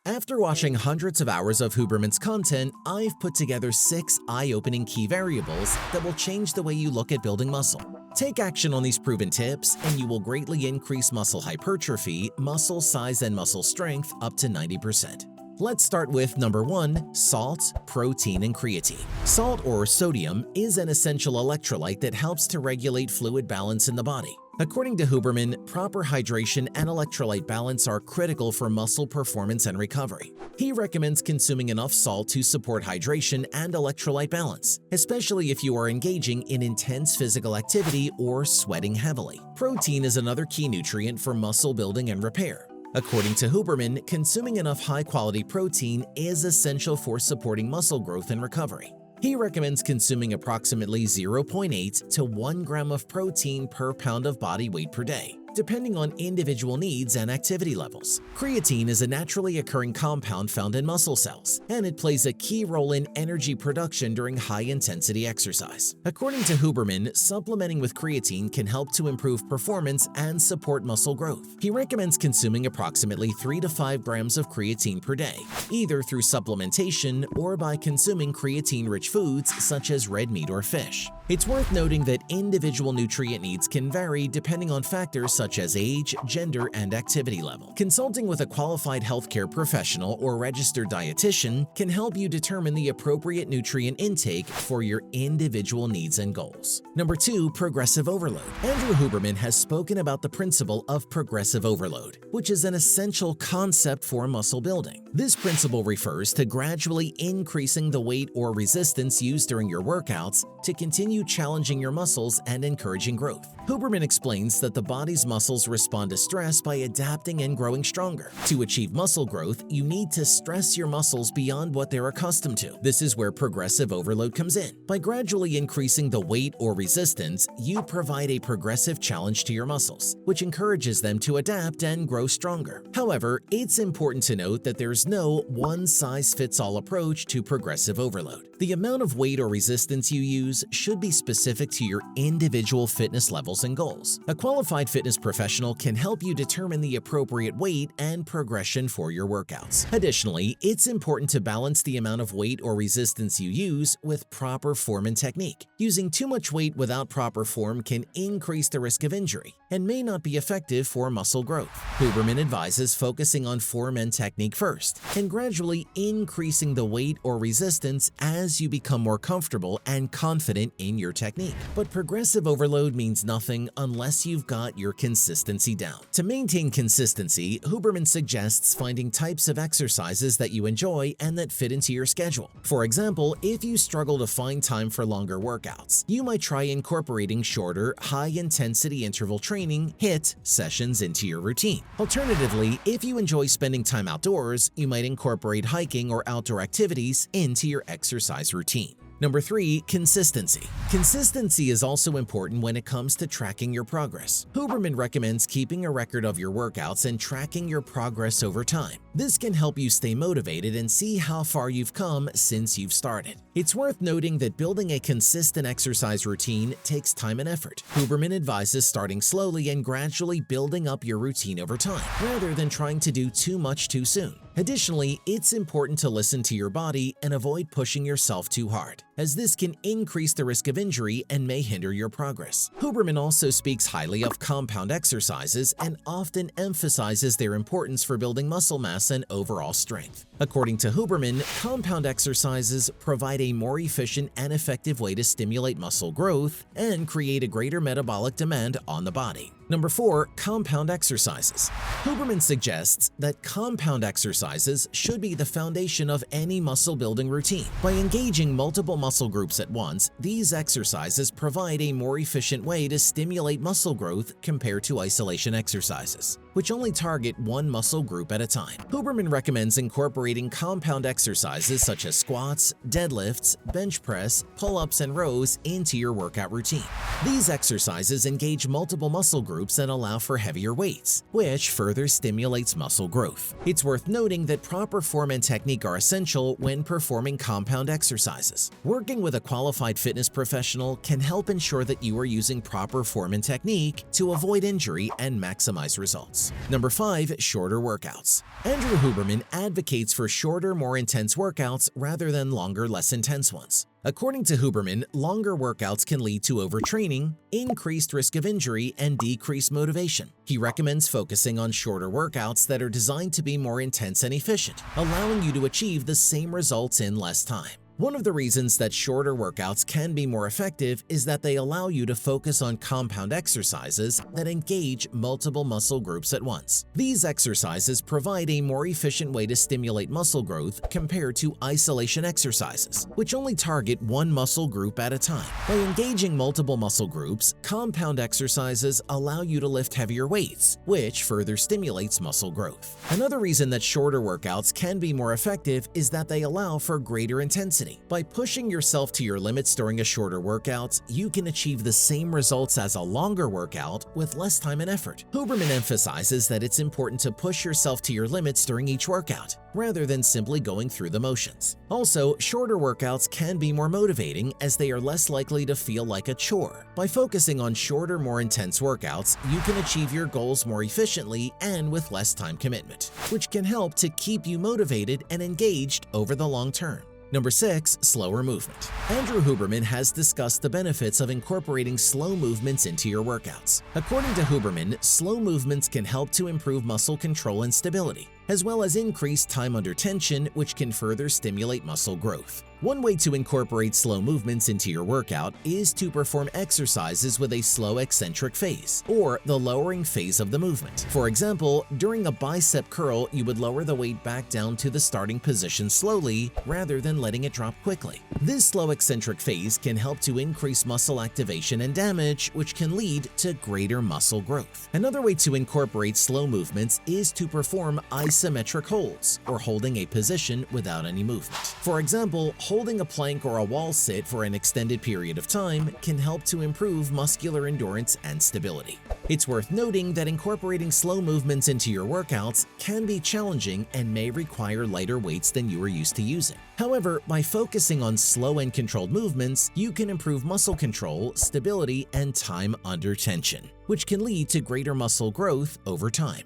After watching hundreds of hours of Huberman's content, I've put together 6 eye-opening key variables that will change the way you look at building muscle. Take action on these proven tips, and you will greatly increase muscle hypertrophy, muscle size, and muscle strength up to 90%. Let's start with number 1, salt, protein, and creatine. Salt, or sodium, is an essential electrolyte that helps to regulate fluid balance in the body. According to Huberman, proper hydration and electrolyte balance are critical for muscle performance and recovery. He recommends consuming enough salt to support hydration and electrolyte balance, especially if you are engaging in intense physical activity or sweating heavily. Protein is another key nutrient for muscle building and repair. According to Huberman, consuming enough high-quality protein is essential for supporting muscle growth and recovery. He recommends consuming approximately 0.8 to 1 gram of protein per pound of body weight per day, depending on individual needs and activity levels. Creatine is a naturally occurring compound found in muscle cells, and it plays a key role in energy production during high-intensity exercise. According to Huberman, supplementing with creatine can help to improve performance and support muscle growth. He recommends consuming approximately 3 to 5 grams of creatine per day, either through supplementation or by consuming creatine-rich foods such as red meat or fish. It's worth noting that individual nutrient needs can vary depending on factors such as age, gender, and activity level. Consulting with a qualified healthcare professional or registered dietitian can help you determine the appropriate nutrient intake for your individual needs and goals. Number 2, progressive overload. Andrew Huberman has spoken about the principle of progressive overload, which is an essential concept for muscle building. This principle refers to gradually increasing the weight or resistance used during your workouts to continue challenging your muscles and encouraging growth. Huberman explains that the body's muscles respond to stress by adapting and growing stronger. To achieve muscle growth, you need to stress your muscles beyond what they're accustomed to. This is where progressive overload comes in. By gradually increasing the weight or resistance, you provide a progressive challenge to your muscles, which encourages them to adapt and grow stronger. However, it's important to note that there's no one-size-fits-all approach to progressive overload. The amount of weight or resistance you use should be specific to your individual fitness levels and goals. A qualified fitness professional can help you determine the appropriate weight and progression for your workouts. Additionally, it's important to balance the amount of weight or resistance you use with proper form and technique. Using too much weight without proper form can increase the risk of injury and may not be effective for muscle growth. Huberman advises focusing on form and technique first, and gradually increasing the weight or resistance as you become more comfortable and confident in your technique. But progressive overload means nothing unless you've got your consistency down. To maintain consistency, Huberman suggests finding types of exercises that you enjoy and that fit into your schedule. For example, if you struggle to find time for longer workouts, you might try incorporating shorter, high-intensity interval training (HIIT) sessions into your routine. Alternatively, if you enjoy spending time outdoors, you might incorporate hiking or outdoor activities into your exercise routine. Number 3, consistency. Consistency is also important when it comes to tracking your progress. Huberman recommends keeping a record of your workouts and tracking your progress over time. This can help you stay motivated and see how far you've come since you've started. It's worth noting that building a consistent exercise routine takes time and effort. Huberman advises starting slowly and gradually building up your routine over time, rather than trying to do too much too soon. Additionally, it's important to listen to your body and avoid pushing yourself too hard, as this can increase the risk of injury and may hinder your progress. Huberman also speaks highly of compound exercises and often emphasizes their importance for building muscle mass and overall strength. According to Huberman, compound exercises provide a more efficient and effective way to stimulate muscle growth and create a greater metabolic demand on the body. Number 4, compound exercises. Huberman suggests that compound exercises should be the foundation of any muscle-building routine. By engaging multiple muscle groups at once, these exercises provide a more efficient way to stimulate muscle growth compared to isolation exercises, which only target one muscle group at a time. Huberman recommends incorporating compound exercises such as squats, deadlifts, bench press, pull-ups, and rows into your workout routine. These exercises engage multiple muscle groups and allow for heavier weights, which further stimulates muscle growth. It's worth noting that proper form and technique are essential when performing compound exercises. Working with a qualified fitness professional can help ensure that you are using proper form and technique to avoid injury and maximize results. goals. Number 5. Shorter workouts. Andrew Huberman advocates for shorter, more intense workouts rather than longer, less intense ones. According to Huberman, longer workouts can lead to overtraining, increased risk of injury, and decreased motivation. He recommends focusing on shorter workouts that are designed to be more intense and efficient, allowing you to achieve the same results in less time. One of the reasons that shorter workouts can be more effective is that they allow you to focus on compound exercises that engage multiple muscle groups at once. These exercises provide a more efficient way to stimulate muscle growth compared to isolation exercises, which only target one muscle group at a time. By engaging multiple muscle groups, compound exercises allow you to lift heavier weights, which further stimulates muscle growth. Another reason that shorter workouts can be more effective is that they allow for greater intensity. By pushing yourself to your limits during a shorter workout, you can achieve the same results as a longer workout with less time and effort. Huberman emphasizes that it's important to push yourself to your limits during each workout, rather than simply going through the motions. Also, shorter workouts can be more motivating as they are less likely to feel like a chore. By focusing on shorter, more intense workouts, you can achieve your goals more efficiently and with less time commitment, which can help to keep you motivated and engaged over the long term. Number 6. Slower movement. Andrew Huberman has discussed the benefits of incorporating slow movements into your workouts. According to Huberman, slow movements can help to improve muscle control and stability, as well as increase time under tension, which can further stimulate muscle growth. One way to incorporate slow movements into your workout is to perform exercises with a slow eccentric phase, or the lowering phase of the movement. For example, during a bicep curl, you would lower the weight back down to the starting position slowly rather than letting it drop quickly. This slow eccentric phase can help to increase muscle activation and damage, which can lead to greater muscle growth. Another way to incorporate slow movements is to perform isometric holds, or holding a position without any movement. For example, holding a plank or a wall sit for an extended period of time can help to improve muscular endurance and stability. It's worth noting that incorporating slow movements into your workouts can be challenging and may require lighter weights than you are used to using. However, by focusing on slow and controlled movements, you can improve muscle control, stability, and time under tension, which can lead to greater muscle growth over time.